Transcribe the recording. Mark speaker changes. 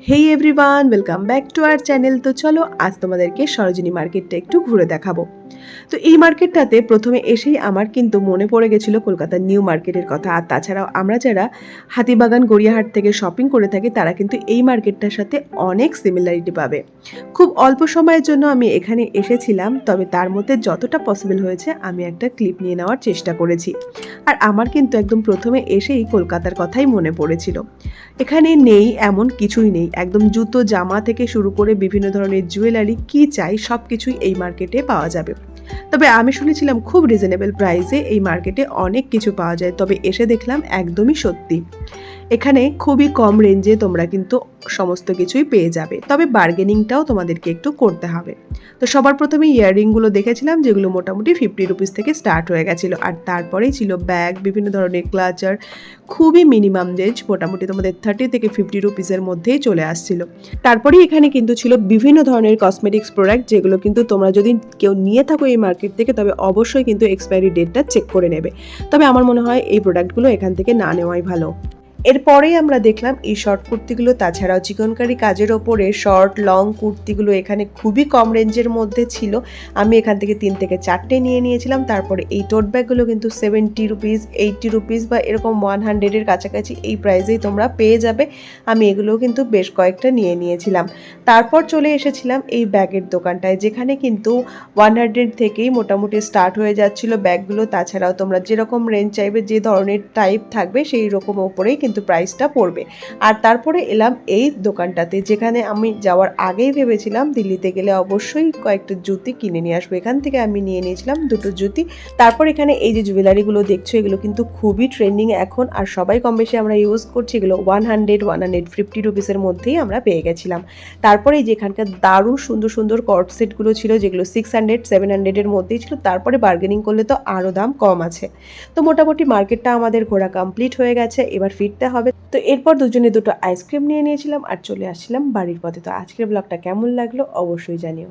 Speaker 1: Hey everyone, welcome back to our channel. তো চলো আজ তোমাদেরকে সরোজিনী মার্কেটটা একটু ঘুরে দেখাবো। তো এই মার্কেটটাতে প্রথমে এসেই আমার কিন্তু মনে পড়ে গেছিলো কলকাতার নিউ মার্কেটের কথা। আর তাছাড়াও আমরা যারা হাতিবাগান গড়িয়াহাট থেকে শপিং করে থাকি তারা কিন্তু এই মার্কেটটার সাথে অনেক সিমিলারিটি পাবে। খুব অল্প সময়ের জন্য আমি এখানে এসেছিলাম, তবে তার মধ্যে যতটা পসিবল হয়েছে আমি একটা ক্লিপ নিয়ে নেওয়ার চেষ্টা করেছি। আর আমার কিন্তু একদম প্রথমে এসেই কলকাতার কথাই মনে পড়েছিল। এখানে নেই এমন কিছুই নেই, একদম জুতো জামা থেকে শুরু করে বিভিন্ন ধরনের জুয়েলারি কি চাই সব কিছুই এই মার্কেটে পাওয়া যাবে। তবে আমি শুনেছিলাম খুব রিজনেবল প্রাইসে এই মার্কেটে অনেক কিছু পাওয়া যায়, তবে এসে দেখলাম একদমই সত্যি। এখানে খুবই কম রেঞ্জে তোমরা কিন্তু সমস্ত কিছুই পেয়ে যাবে, তবে বার্গেনিংটাও তোমাদেরকে একটু করতে হবে। তো সবার প্রথমে ইয়াররিংগুলো দেখেছিলাম, যেগুলো মোটামুটি 50 রুপিস থেকে স্টার্ট হয়ে গেছিলো। আর তারপরেই ছিল ব্যাগ, বিভিন্ন ধরনের ক্লাচার, খুবই মিনিমাম রেঞ্জ, মোটামুটি তোমাদের 30 থেকে 50 রুপিসের মধ্যেই চলে আসছিল। তারপরেই এখানে কিন্তু ছিল বিভিন্ন ধরনের কসমেটিক্স প্রোডাক্ট, যেগুলো কিন্তু তোমরা যদি কেউ নিয়ে থাকো এই মার্কেট থেকে তবে অবশ্যই কিন্তু এক্সপায়ারি ডেটটা চেক করে নেবে। তবে আমার মনে হয় এই প্রোডাক্টগুলো এখান থেকে না নেওয়াই ভালো। এরপরেই আমরা দেখলাম এই শর্ট কুর্তিগুলো, তাছাড়াও চিকনকারি কাজের ওপরে শর্ট লং কুর্তিগুলো এখানে খুবই কম রেঞ্জের মধ্যে ছিল। আমি এখান থেকে 3 থেকে 4টে নিয়ে নিয়েছিলাম। তারপরে এই টোট ব্যাগগুলো কিন্তু 70 রুপিস, 80 রুপিস বা এরকম 100-এর কাছাকাছি এই প্রাইসেই তোমরা পেয়ে যাবে। আমি এগুলোও কিন্তু বেশ কয়েকটা নিয়ে নিয়েছিলাম। তারপর চলে এসেছিলাম এই ব্যাগের দোকানটায়, যেখানে কিন্তু 100 থেকেই মোটামুটি স্টার্ট হয়ে যাচ্ছিল ব্যাগগুলো। তাছাড়াও তোমরা যেরকম রেঞ্জ চাইবে, যে ধরনের টাইপ থাকবে সেই রকম ওপরেই কিন্তু প্রাইসটা পড়বে। আর তারপরে এলাম এই দোকানটাতে, যেখানে আমি যাওয়ার আগেই ভেবেছিলাম দিল্লিতে গেলে অবশ্যই কয়েকটা জুতি কিনে নিয়ে আসবো। এখান থেকে আমি নিয়ে নিয়েছিলাম 2টো জুতি। তারপর এখানে এই যে জুয়েলারিগুলো দেখছো, এগুলো কিন্তু খুবই ট্রেন্ডিং এখন, আর সবাই কম বেশি আমরা ইউজ করছি। এগুলো 150 রুপিসের মধ্যেই আমরা পেয়ে গেছিলাম। তারপরে যেখানকার দারুণ সুন্দর সুন্দর কর্ড সেটগুলো ছিল, যেগুলো 600-700-এর মধ্যেই ছিল। তারপরে বার্গেনিং করলে তো আরও দাম কম আছে। তো মোটামুটি মার্কেটটা আমাদের ঘোরা কমপ্লিট হয়ে গেছে, এবার ফিরতে হবে। তো এরপর দুজনে 2টো আইসক্রিম নিয়ে নিয়েছিলাম আর চলে আসছিলাম বাড়ির পথে। তো আজকের ব্লগটা কেমন লাগলো অবশ্যই জানিও।